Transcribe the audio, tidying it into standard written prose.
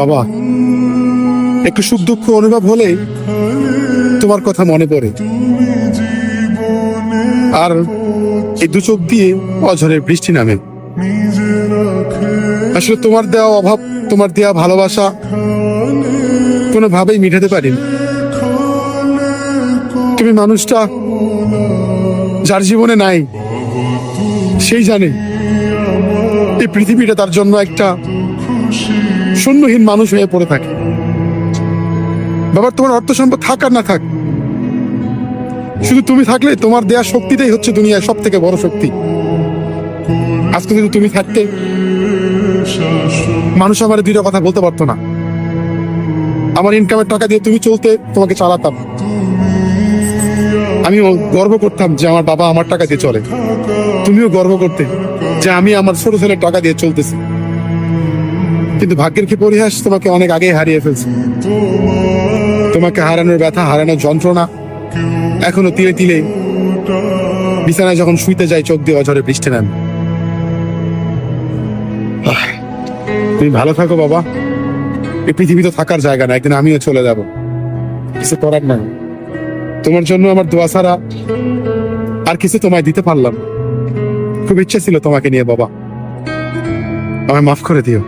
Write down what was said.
বাবা, একটু সুখ দুঃখ অনুভব হলে তোমার কথা মনে পড়ে, আর এই দু চোখ দিয়ে অঝরের বৃষ্টি নামে। আসলে তোমার দেওয়া অভাব, তোমার দেওয়া ভালোবাসা কোনোভাবেই মিটাতে পারিনি। তুমি মানুষটা যার জীবনে নাই, সেই জানে এই পৃথিবীটা তার জন্য একটা শূন্যহীন মানুষ হয়ে পড়ে থাকে। বাবা, তোমার অর্থ সম্পদ থাক আর না থাক, শুধু তুমি থাকলে তোমার দেয়া শক্তিটাই হচ্ছে দুনিয়ায় সব থেকে বড় শক্তি। আজকে যদি তুমি থাকতে, মানুষ আমার দুইটা কথা বলতে পারতো না। আমার ইনকামের টাকা দিয়ে তুমি চলতে, তোমাকে চালাতাম। আমিও গর্ব করতাম যে আমার বাবা আমার টাকা দিয়ে চলে, তুমিও গর্ব করতে যে আমি আমার ছোট ছেলের টাকা দিয়ে চলতেছি। কিন্তু ভাগ্যের কি পরিহাস, তোমাকে অনেক আগে হারিয়ে ফেলছি। তোমাকে হারানোর ব্যথা, হারানোর যন্ত্রণা এখনো তিলে তিলে বিছানায় যখন শুইতে যাই, চোখ দিয়ে অঝরে বৃষ্টি নামে। তুমি ভালো থাকো বাবা। এই পৃথিবী তো থাকার জায়গা না, একদিন আমিও চলে যাব, কিছু করার নাই। তোমার জন্য আমার দোয়া ছাড়া আর কিছু তোমায় দিতে পারলাম। খুব ইচ্ছে ছিল তোমাকে নিয়ে বাবা, আমায় মাফ করে দিও।